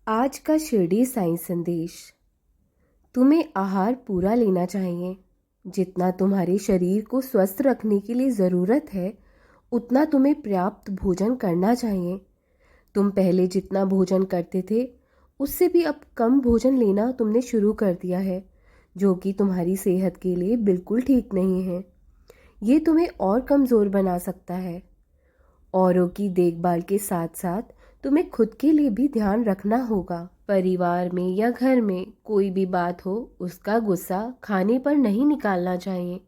आज का शिरडी साईं संदेश। तुम्हें आहार पूरा लेना चाहिए। जितना तुम्हारे शरीर को स्वस्थ रखने के लिए ज़रूरत है उतना तुम्हें पर्याप्त भोजन करना चाहिए। तुम पहले जितना भोजन करते थे उससे भी अब कम भोजन लेना तुमने शुरू कर दिया है, जो कि तुम्हारी सेहत के लिए बिल्कुल ठीक नहीं है। ये तुम्हें और कमज़ोर बना सकता है। औरों की देखभाल के साथ साथ तुम्हें खुद के लिए भी ध्यान रखना होगा। परिवार में या घर में कोई भी बात हो, उसका गुस्सा खाने पर नहीं निकालना चाहिए।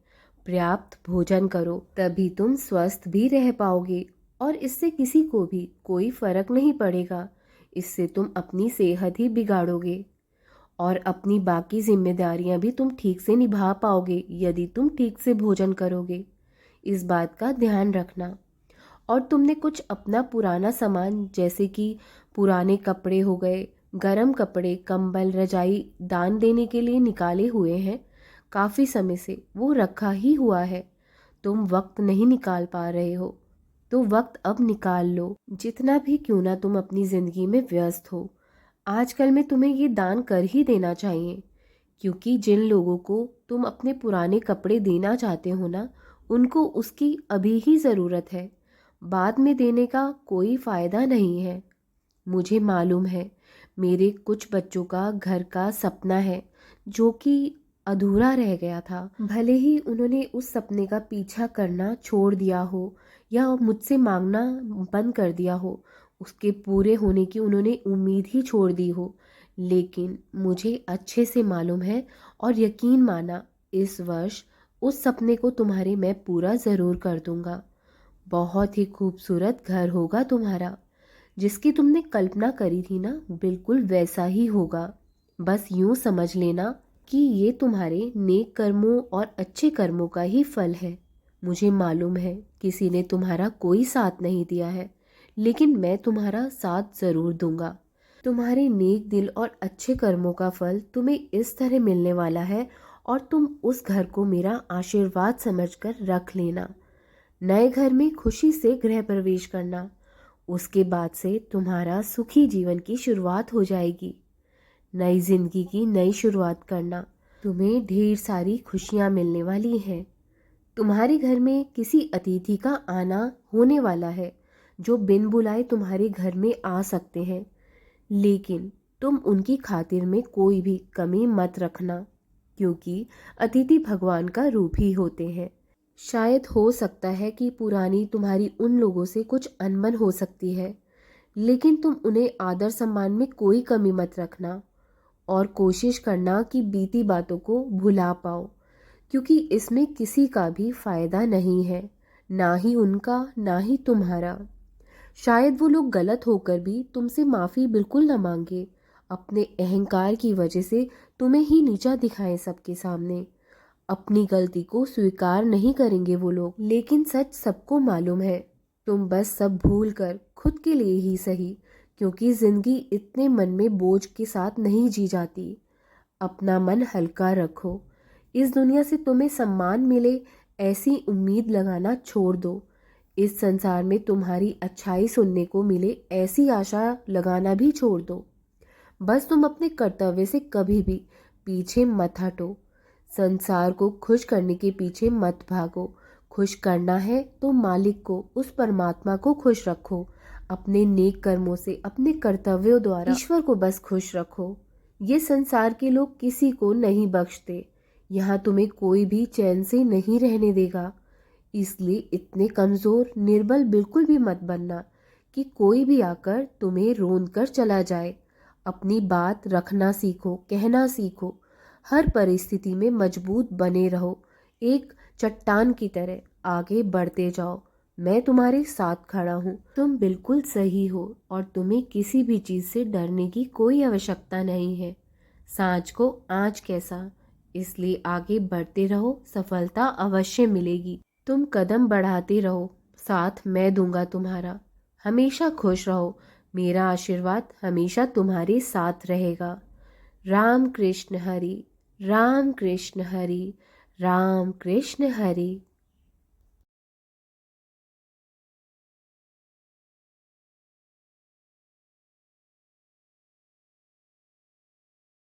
पर्याप्त भोजन करो, तभी तुम स्वस्थ भी रह पाओगे और इससे किसी को भी कोई फर्क नहीं पड़ेगा। इससे तुम अपनी सेहत ही बिगाड़ोगे और अपनी बाकी जिम्मेदारियां भी तुम ठीक से निभा पाओगे यदि तुम ठीक से भोजन करोगे। इस बात का ध्यान रखना। और तुमने कुछ अपना पुराना सामान जैसे कि पुराने कपड़े हो गए, गरम कपड़े, कंबल, रजाई दान देने के लिए निकाले हुए हैं। काफ़ी समय से वो रखा ही हुआ है, तुम वक्त नहीं निकाल पा रहे हो तो वक्त अब निकाल लो। जितना भी क्यों ना तुम अपनी ज़िंदगी में व्यस्त हो, आजकल में तुम्हें ये दान कर ही देना चाहिए। क्योंकि जिन लोगों को तुम अपने पुराने कपड़े देना चाहते हो ना, उनको उसकी अभी ही ज़रूरत है, बाद में देने का कोई फ़ायदा नहीं है। मुझे मालूम है, मेरे कुछ बच्चों का घर का सपना है जो कि अधूरा रह गया था। भले ही उन्होंने उस सपने का पीछा करना छोड़ दिया हो या मुझसे मांगना बंद कर दिया हो, उसके पूरे होने की उन्होंने उम्मीद ही छोड़ दी हो, लेकिन मुझे अच्छे से मालूम है और यकीन माना, इस वर्ष उस सपने को तुम्हारे मैं पूरा ज़रूर कर दूंगा। बहुत ही खूबसूरत घर होगा तुम्हारा, जिसकी तुमने कल्पना करी थी ना, बिल्कुल वैसा ही होगा। बस यूं समझ लेना कि ये तुम्हारे नेक कर्मों और अच्छे कर्मों का ही फल है। मुझे मालूम है किसी ने तुम्हारा कोई साथ नहीं दिया है, लेकिन मैं तुम्हारा साथ ज़रूर दूंगा। तुम्हारे नेक दिल और अच्छे कर्मों का फल तुम्हें इस तरह मिलने वाला है और तुम उस घर को मेरा आशीर्वाद समझकर रख लेना। नए घर में खुशी से गृह प्रवेश करना, उसके बाद से तुम्हारा सुखी जीवन की शुरुआत हो जाएगी। नई जिंदगी की नई शुरुआत करना, तुम्हें ढेर सारी खुशियां मिलने वाली हैं। तुम्हारे घर में किसी अतिथि का आना होने वाला है जो बिन बुलाए तुम्हारे घर में आ सकते हैं, लेकिन तुम उनकी खातिर में कोई भी कमी मत रखना, क्योंकि अतिथि भगवान का रूप ही होते हैं। शायद हो सकता है कि पुरानी तुम्हारी उन लोगों से कुछ अनबन हो सकती है, लेकिन तुम उन्हें आदर सम्मान में कोई कमी मत रखना और कोशिश करना कि बीती बातों को भुला पाओ, क्योंकि इसमें किसी का भी फायदा नहीं है, ना ही उनका ना ही तुम्हारा। शायद वो लोग गलत होकर भी तुमसे माफ़ी बिल्कुल न मांगे, अपने अहंकार की वजह से तुम्हें ही नीचा दिखाएं सबके सामने। अपनी गलती को स्वीकार नहीं करेंगे वो लोग, लेकिन सच सबको मालूम है। तुम बस सब भूल कर खुद के लिए ही सही, क्योंकि जिंदगी इतने मन में बोझ के साथ नहीं जी जाती। अपना मन हल्का रखो। इस दुनिया से तुम्हें सम्मान मिले ऐसी उम्मीद लगाना छोड़ दो। इस संसार में तुम्हारी अच्छाई सुनने को मिले ऐसी आशा लगाना भी छोड़ दो। बस तुम अपने कर्तव्य से कभी भी पीछे मत हटो। संसार को खुश करने के पीछे मत भागो। खुश करना है तो मालिक को, उस परमात्मा को खुश रखो। अपने नेक कर्मों से, अपने कर्तव्यों द्वारा ईश्वर को बस खुश रखो। ये संसार के लोग किसी को नहीं बख्शते। यहाँ तुम्हें कोई भी चैन से नहीं रहने देगा। इसलिए इतने कमजोर निर्बल बिल्कुल भी मत बनना कि कोई भी आकर तुम्हें रोंद कर चला जाए। अपनी बात रखना सीखो, कहना सीखो। हर परिस्थिति में मजबूत बने रहो, एक चट्टान की तरह आगे बढ़ते जाओ। मैं तुम्हारे साथ खड़ा हूँ। तुम बिल्कुल सही हो और तुम्हें किसी भी चीज़ से डरने की कोई आवश्यकता नहीं है। सांझ को आँच कैसा, इसलिए आगे बढ़ते रहो, सफलता अवश्य मिलेगी। तुम कदम बढ़ाते रहो, साथ मैं दूंगा तुम्हारा। हमेशा खुश रहो, मेरा आशीर्वाद हमेशा तुम्हारे साथ रहेगा। राम कृष्ण हरि, राम कृष्ण हरि, राम कृष्ण हरि।